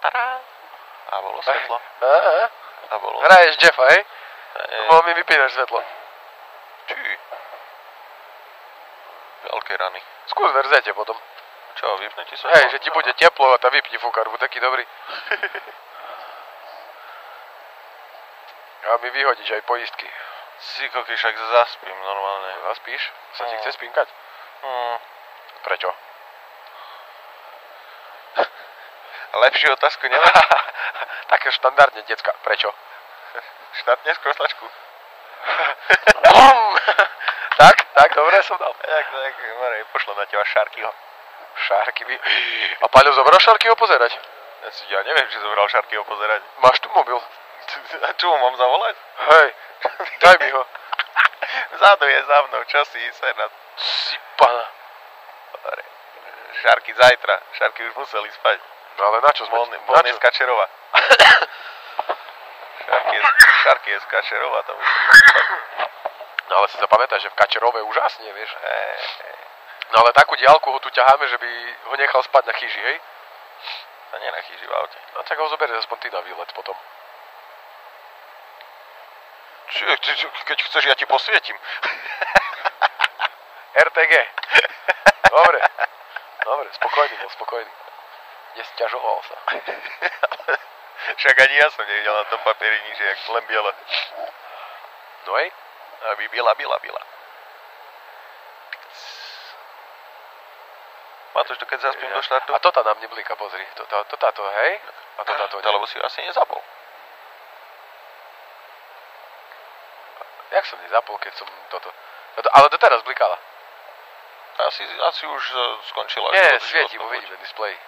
Tará. A bolo svetlo. A bolo. Hraješ Jeffa, hej? Mohol mi vypínaš svetlo. Či. Veľké rany. Skús verzete potom. Čo, vypne ti svetlo? Hej, že ti bude teplo a tá vypni fúkarbu, taký dobrý. A mi vyhodíš aj poistky. Si koky, však zaspím normálne. Zaspíš? Sa ti chce spínkať? Prečo? Lepšiu otázku nemáš? Také štandardne, decka. Prečo? Štátne skroslačku. tak, dobre som dal. Tak, Marej, pošlem na teba Šarkyho. Šárky by... A Paľo zobral Šárkyho pozerať? Ja neviem, či zobral Šarkyho pozerať. Máš tu mobil? A čo mu mám zavolať? Hej, daj mi ho. Vzadu je za mnou, čo si Senát? Si pana. Dobre. Šarky zajtra, Šarky už museli spať. No ale na čo sme? Bol dneska Čerova. Šarky je z Kačerova, to museli spať. No ale si zapamätaj, že v Kačerove úžasne, vieš. No ale takú diaľku ho tu ťaháme, že by ho nechal spať na chyži, hej? A nie na chyži v aute. No tak ho zoberie aspoň ty na výlet potom. Keď chceš, ja ti posvietím. RTG. Dobre, spokojný. Nesťažoval sa. Však ani ja som nevidel na tom papieri nič, jak len biele. No hej? Aby biela. Matúš, to keď zaspím do štartu? A to tá na mne blíka, pozri. To táto, hej? A to táto. Lebo si asi nezapol. Jak som nezapol, keď som toto... Ale to teraz blikala. Asi už skončila. Nie, svieti, uvidíme displej.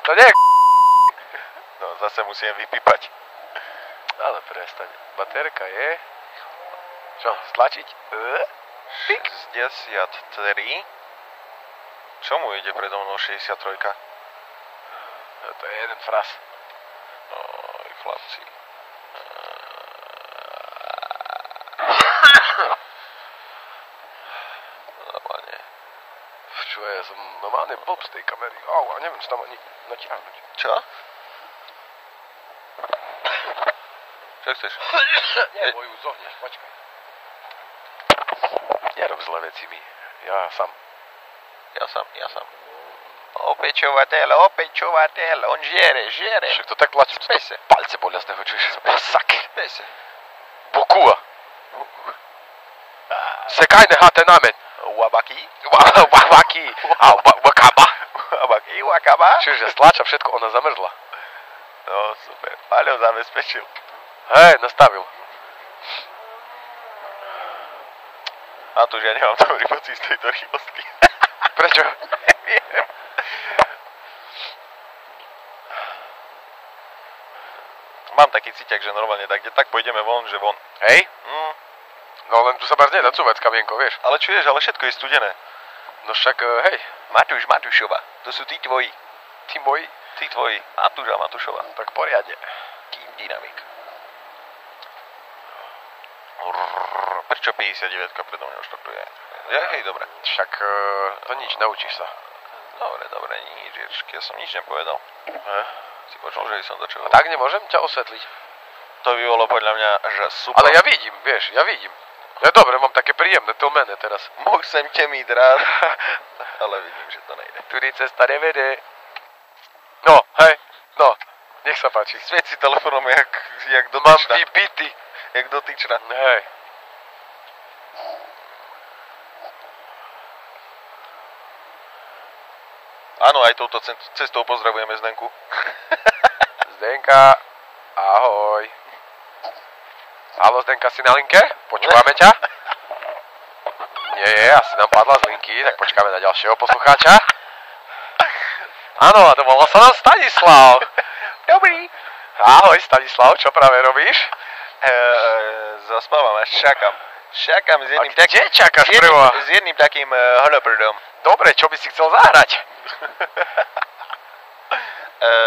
To nie je No, zase musím vypípať. Ale prestaň. Baterka je... Čo, stlačiť? 63. Čomu ide predo mnou 63? No, to je jeden fras. Oj, chlapci. Normálne. Čo ja som normálne blb z tej kamery. Au, a neviem, čo tam ani natiahnuť. Čo? Čo chceš? Nie, moju zohneš, počkaj. Nerob zlé veci mi. Ja sám. Opečovateľ, on žiere. Však to tak tlačí. Spese. Palce bolia z toho, čuješ? Pasak. Spese. Bokua. Sekajne hate namen. Wabaki. A wakaba. Wakaba. Čiže stlača všetko, ona zamrzla. No, super. Paľo zabezpečil. Hej, nastavil. A to, že ja nemám dobrý pocit z tejto rýchlosti. Prečo? Neviem. Mám taký cíťak, že normálne tak pôjdeme von, že von. Hej? No len tu sa bar nedá cúvať s kamienkou, vieš. Ale čuješ, ale všetko je studené. No však, hej. Matúšova, to sú tí tvoji. Tí moji? Tí tvoji. Matúš a Matúšova. Tak poriadne. Team Dynamic. Prečo 59 predo mňa štartuje? Hej, dobre. Však to nič, naučíš sa. Dobre, nič, ja som nič nepovedal. Si počul, že som začal. A tak nemôžem ťa osvetliť. To by bolo podľa mňa, že super. Ale ja vidím, vieš, ja vidím. Ja dobre, mám také príjemné tlmené teraz. Mohl sem ťa mít rád, ale vidím, že to nejde. Tudy cesta nevede. No, hej, no, nech sa páči. Svieť si telefónom jak Mám dotyčná. vybity. Jak dotyčná. Hej. Áno, aj touto cestou pozdravujeme Zdenku. Zdenka, ahoj. Haló, Zdenka, si na linke? Počúvame ťa? Nie, asi nám padla z linky, tak počkáme na ďalšieho poslucháča. Áno, a to volal sa nám Stanislav. Dobrý. Ahoj, Stanislav, čo práve robíš? Zaspávam a čakám s jedným takým... Kde čakáš prvo? S jedným takým holoprdom. Dobre, čo by si chcel zahrať?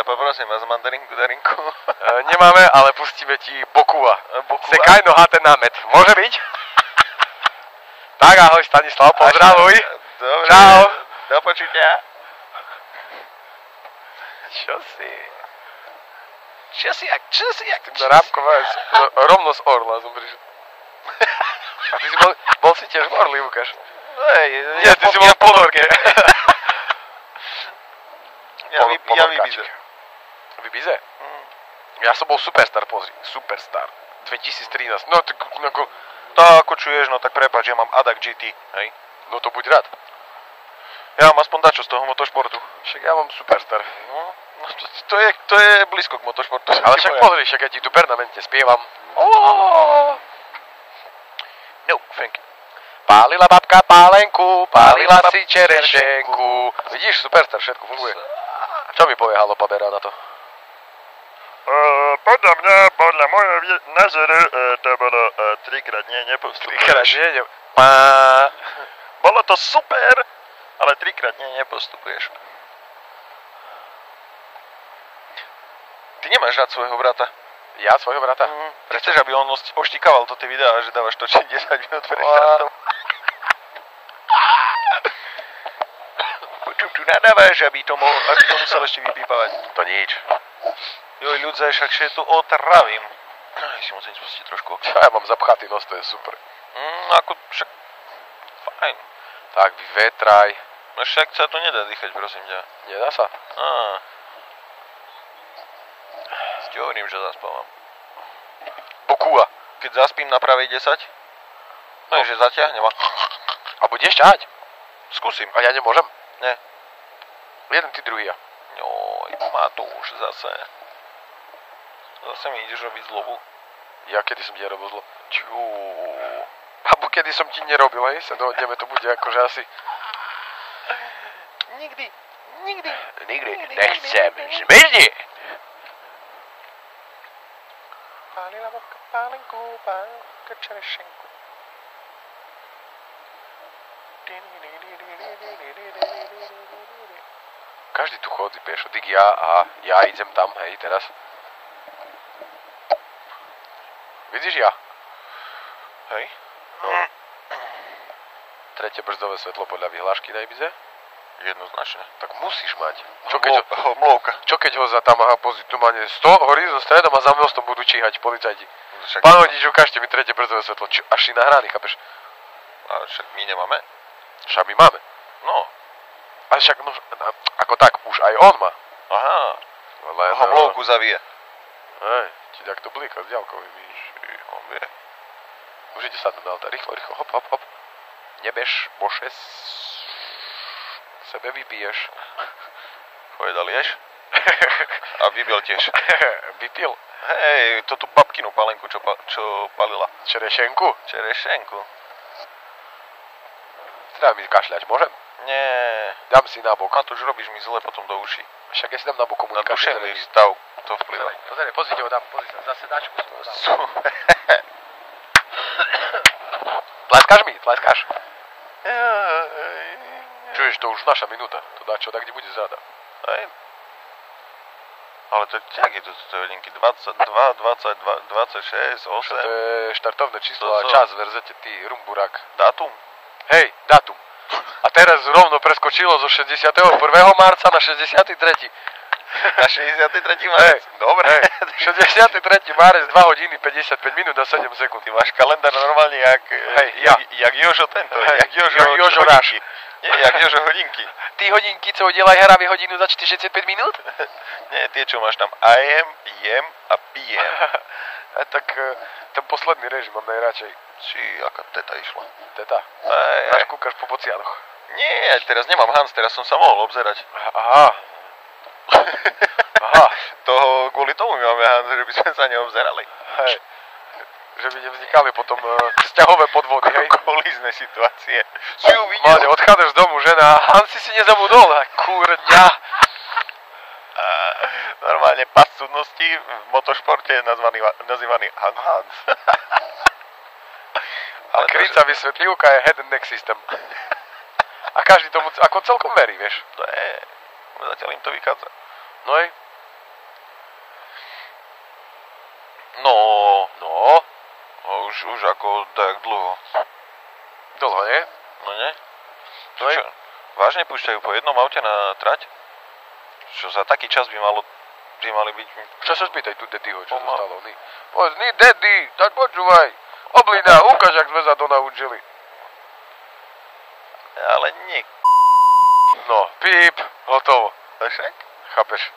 Poprosím vás mandarinku, darinku. Nemáme, ale pustíme ti Bokua. Sekaj noha ten námet. Môže byť? Tak ahoj Stanislav, pozdravuj. Dobre. Čau. Do počutia. Čo si? Čo si jak? Na rámkové, rovno z orla som prišiel. A ty si bol si tiež v orli, Lukáš? Nie, ty si bol v ponorke. Ja vybize. Vybize? Ja som bol Superstar, pozri. Superstar. 2013. No, tak ako... Tak ako čuješ, no tak prepáč, ja mám Adak GT, hej? No to buď rád. Ja mám aspoň dačo z toho motošportu. Však ja mám Superstar. No to je blízko k motošportu. Ale však pozri, však ja ti tu permanentne spievam. No, thank you. Pálila babka pálenku, pálila si čerešenku. Vidíš, Superstar, všetko funguje. Čo mi povie Halo Pabera na to? Podľa môjho názoru to bolo trikrát nepostupuješ. Bolo to super, ale trikrát nepostupuješ. Ty nemáš rád svojho brata. Ja svojho brata? Ty chceš, aby on oštikával to tie videá, že dávaš točiť 10 minút pred štartom. Počuť, tu nadávaš, aby to musel ešte vypípavať. To nič. Joj, ľudze, však to otravím. Si musím spustiť trošku okno. Ja mám zapchatý nos, to je super. Ako však... Fajn. Tak vyvetraj. No však sa to nedá dýchať, prosím ťa. Nedá sa? Ti hovorím, že zaspávam. Bokúa. Keď zaspím na pravej 10, no je, že zatiahnem ma. A budeš ťahať? Skúsim. A ja nemôžem? Nie. Jeden, ty druhý ja. Joj, Matúš, zase. Zase mi ideš robiť zlobu. Ja kedy som ti nerobil zlo? Abo kedy som ti nerobil, hej? Sa dohodneme, to bude akože asi... Nikdy. Nechcem. Zmizni! Pálila babka pálenku, pálka čerešenku. Každý tu chodí pešo, tak ja idem tam, hej, teraz. Vidíš ja? Hej? No. Tretie brzdové svetlo podľa vyhlášky na Ibize? Jednoznačne. Tak musíš mať. Čo keď ho za tam, pozri, tu má 100 horí so stredom a za mostom budú číhať policajti. Pán vodič, ukážte mi tretie brzdové svetlo, až si nahraný, chápeš? A však my nemáme? Však my máme. No. Ale však, no, ako tak, už aj on má. Aha. Len, mlovku zavie. Hej, ti tak to blíka s ďalkou, vidíš. On vie. Už ide sa na altár, rýchlo, hop. Nebež, bože, sebe vypiješ. Povedal ješ? A vybil tiež. Vypil? Hej, to tú babkinu palenku, čo palila. Čerešenku? Čerešenku. Treba mi kašľať, môžem? Nie. Dám si na bok. A to už robíš mi zle potom do uší. Však ja si dám na bok komunikáciu. Na duševný stav to vplyva. Pozri, ho dám, pozri sa, zase dačku som ho dal. Tleskáš? Čuješ, to už naša minúta. To dá čo, tak kde bude zrada. Hej. Ale to jak je to hodinky? 22, 22, 26, 8? To je štartovné číslo a čas, verzete ty, rumburák. Dátum? Hej, dátum. A teraz rovno preskočilo zo 61. marca na 63. Na 63. marec? Dobre. Hej, 63. marec, 2 hodiny 55 minút a 7 sekúnd. Ty máš kalendár normálne jak Jožo tento. Jak Jožo Ráš. Nie, jak Jožo hodinky. Ty hodinky, co udelaj hráme hodinu za 45 minút? Nie, tie, čo máš tam AM, jem a pijem. Tak ten posledný režim mám najradšej. Či, aká teta išla. Teta? Až kúkaš po bocianoch. Nie, teraz nemám Hans, teraz som sa mohol obzerať. Aha. Kvôli tomu my máme Hans, že by sme sa neobzerali. Hej. Že by nevznikali potom vzťahové podvody, hej? Kolízne situácie. Si ju videl? Máte, odchádzaš z domu, žena, a Hansi si nezabudol, kurňa. Normálne pas súdnosti v motošporte je nazývaný Hans. Ale krycá vysvetlivka je head and neck system. A každý tomu ako celkom verí, vieš. To je, zatiaľ im to vychádza. No hej. No. Už ako tak dlho. Dlho, nie? No nie? No čo? Vážne púšťajú po jednom aute na trať? Čo za taký čas by mali byť... Čo sa spýtaj tu Daddyho, čo sa stalo? Poď, Daddy, tak počúvaj. Oblída, ukáž, jak sme sa to naučili. Ale nie. No, píp, hotovo. Však? Chápeš?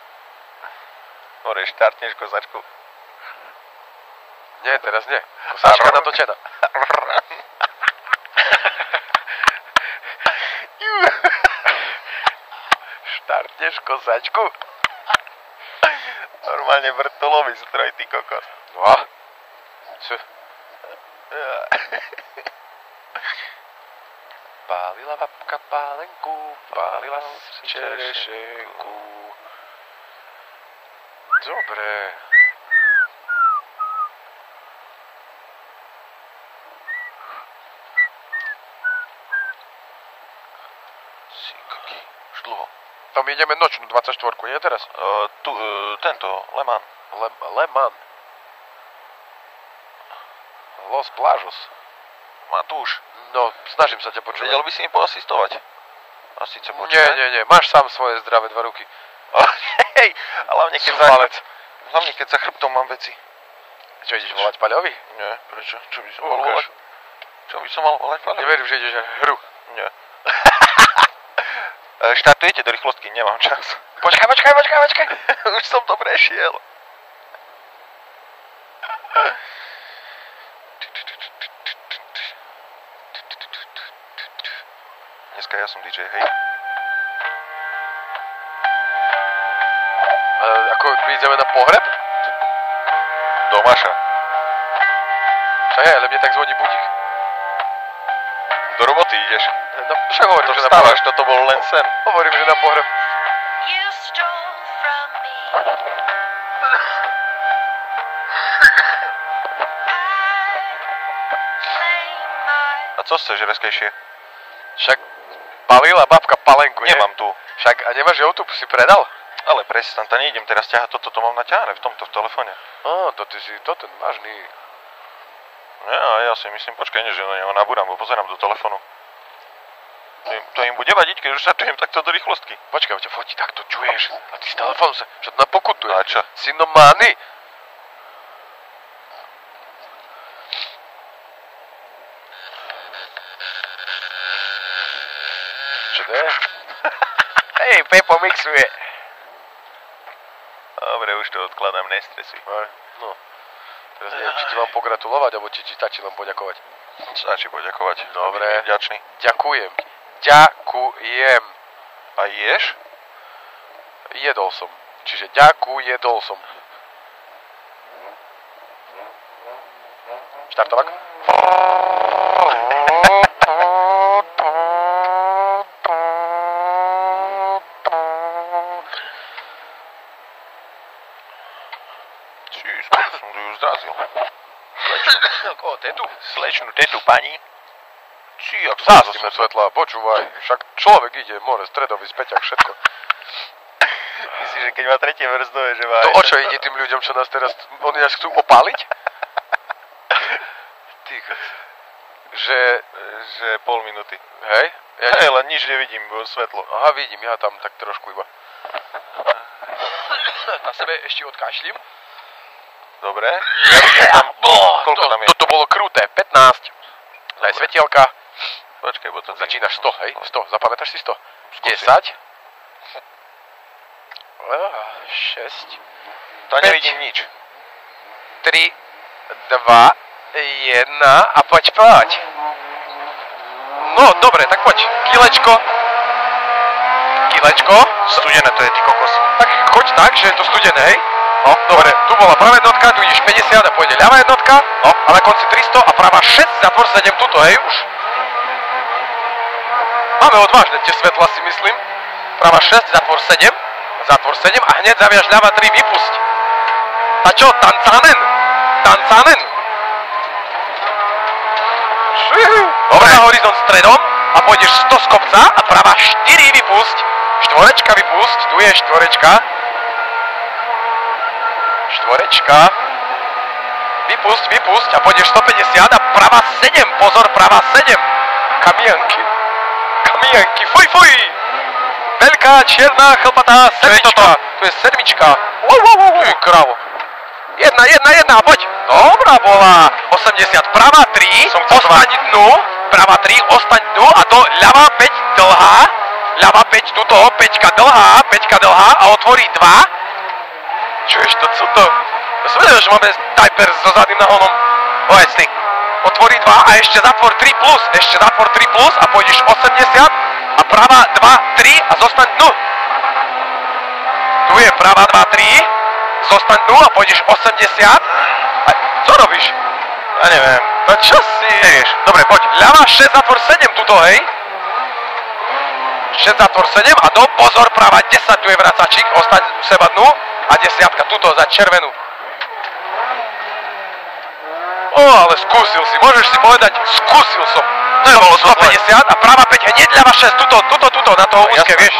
More, štartneš kozačku. Nie, teraz nie. Kosačka natočená. Štartneš kosačku? Normálne vrtulový stroj, ty kokos. No a? Čo? Pálila babka pálenku, pálila čerešenku. Dobre. Sikoky, už dlho. Tam ideme nočnú 24, nie teraz? Tento, Le Mans. Le Mans. Los Plajos. Matúš. No, snažím sa ťa počúvať. Vedel by si mi poasistovať? A síce počkaj. Nie, máš sám svoje zdravé 2 ruky. Hej, a hlavne keď za chrbtom mám veci. Čo, ideš volať Paľovi? Nie, prečo? Čo by som mal volať? Čo by som mal volať Paľovi? Neverím, že ideš na hru. Nie. Štartujete do rýchlostky, nemám čas. Počkaj. Už som to prešiel. Dneska ja som DJ, hej. Ako my ideme na pohreb? Do Maša. Však ale mne tak zvoní budík. Do roboty ideš. No, však hovorím, to že vstávaš, na pohreb. toto bol len sen. Hovorím, že na pohreb. A co chceš reskejšie? Však palila babka palenku, Nemám tu. Však a nemáš YouTube, si predal? Ale prestaň, to nejdem teraz ťahať, toto mám naťahané v telefóne. To ty si, to ten vážny. Ja si myslím, počkaj, že ho nabúram, bo pozerám do telefónu. To im bude vadiť, keď už štartujem takto do rýchlostky. Počkaj, ťa fotí, tak to čuješ. A ty z telefónu sa, čo to na pokutu. A čo? Synomány. Čo to je? Hej, Pepo mixuje. Dobre, už to odkladám, nestresuj. No. Teraz neviem, či ti mám pogratulovať, alebo či stačí len poďakovať. Stačí poďakovať. Dobre. Vďačný. Ďakujem. A ješ? Jedol som. Čiže jedol som. Štartovak? Som tu ju zdrazil. Tetu? Slečnú tetu, pani. Jak sa s tým svetla, počúvaj. Však človek ide, more, stredový, späťak, všetko. Myslíš, že keď má tretie vrzdové, že má... To o čo ide tým ľuďom, čo nás teraz... Oni nás chcú opáliť? Ty, že pol minúty. Hej? Hej, len nič nevidím, bo svetlo. Aha, vidím, ja tam tak trošku iba. Na sebe ešte odkašlim. Dobre. Koľko tam je? Toto bolo kruté, 15. Daj svetielka. Počkaj, bo to... Začínaš 100, hej? 100, zapamätáš si 100? 10. 6. To nevidím nič. 3, 2, 1 a poď. No, dobre, tak poď. Kilečko. Studené to je, ty kokos. Tak choď tak, že je to studené, hej? No, dobre, tu bola pravá jednotka, tu ideš 50 a pôjde ľavá jednotka. No, a na konci 300 a práva 6, zatvor 7 tuto, hej, už. Máme odvážne tie svetla, si myslím. Práva 6, zatvor 7 a hneď zaviaž ľava 3, vypusť. A čo, tancanen? Dobre, na horizont stredom a pôjdeš 100 z kopca a práva 4 vypusť. Štvorečka vypusť, tu je štvorečka. Vypusť a pôjdeš 150 a práva 7, pozor, práva 7. Kamienky, fuj. Veľká taká čierna chlpatá sedmička. To je sedmička. Ty kravo. Jedna, poď. Dobrá bola. 80, prava 3, ostaň dnu. Prava 3, ostaň dnu a do ľava 5 dlhá. Ľava 5 tuto, 5 dlhá a otvorí 2. Čo ešte to, co to? Ja som vedel, že máme tajper so zadným nahonom. Ovecný. Otvorí 2 a ešte zatvor 3+. Ešte zatvor 3+, a pôjdeš 80 a prava 2, 3 a zostaň dnu. Tu je prava 2, 3, zostaň dnu a pôjdeš 80. A co robíš? Ja neviem. No čo si? Nevieš. Dobre, poď. Ľava 6, zatvor 7 tuto, hej. 6, zatvor 7 a do pozor, prava 10, tu je vracačík, ostaň u seba dnu a 10 tuto za červenú. Ale skúsil si, môžeš si povedať, skúsil som. To je bolo 150 a prava 5, hneď ľava 6, tuto, na toho úzke, vieš?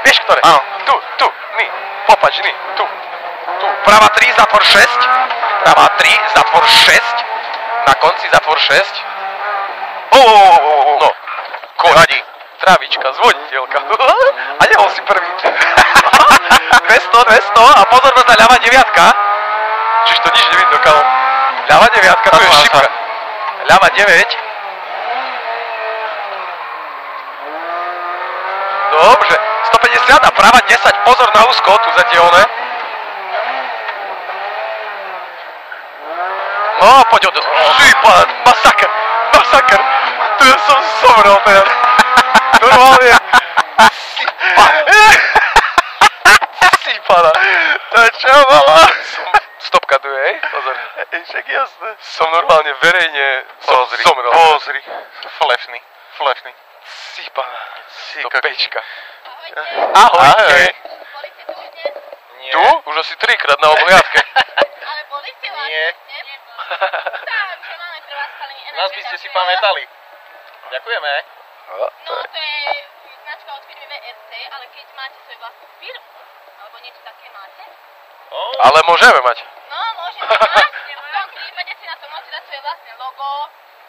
Vieš ktoré? Áno. Tu, ni, popač, ni, tu. Prava 3, zatvor 6, prava 3, zatvor 6, na konci zatvor 6. No, Vadí. Trávička, zvoditeľka. A nebol si prvý. 200 a pozor na ľava 9. Čiže to nič nevidno, kamo. Ľava 9, tu je šipka. Ľava 9. Dobře, 150 a prava 10, pozor na úzko, tu zatiaľne. No, poď od... Šípa, masakr. Tu som zomrel teraz. Normálne. Sípana. To čo mala? Stopka tu je, hej? Pozor. Však jasné. Som normálne verejne zomrel. Pozri. Flefný. Sípana. To pečka. Ahojte. Ahoj. Boli ste tu už dnes? Nie. Tu? Už asi 3-krát na obliadke. Ale boli ste vás? Nie. Takže máme pre vás spalenie energie. Nás by ste si pamätali. Ďakujeme. No to je značka od firmy VSC, ale keď máte svoju vlastnú firmu, alebo niečo také máte, Ale môžeme mať. no môžete mať. V tom prípade si na to môžete dať svoje vlastné logo,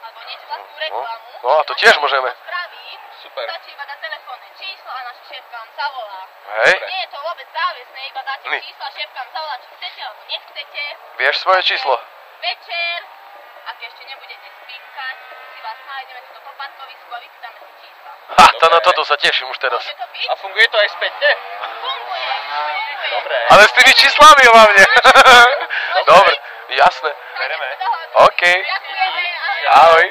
alebo niečo vlastnú reklamu. No a to tiež môžeme. Spraviť. Super. Stačí iba dať telefónne číslo a naša šéfka vám zavolá. Hej. Nie je to vôbec záväzné, iba dáte Ni. číslo a šéfka vám zavolá, či chcete alebo nechcete. Vieš svoje číslo? Večer, ak ešte nebudete spínkať, si vás nájdeme tu po parkovisku a vypýtame si čísla. Ha, to na toto sa teším už teraz. Môže to byť? A funguje to aj späťne? Funguje. Dobre. Ale s tými číslami hlavne. Dobre, jasné. Bereme. OK. Ďakujeme. Ahoj.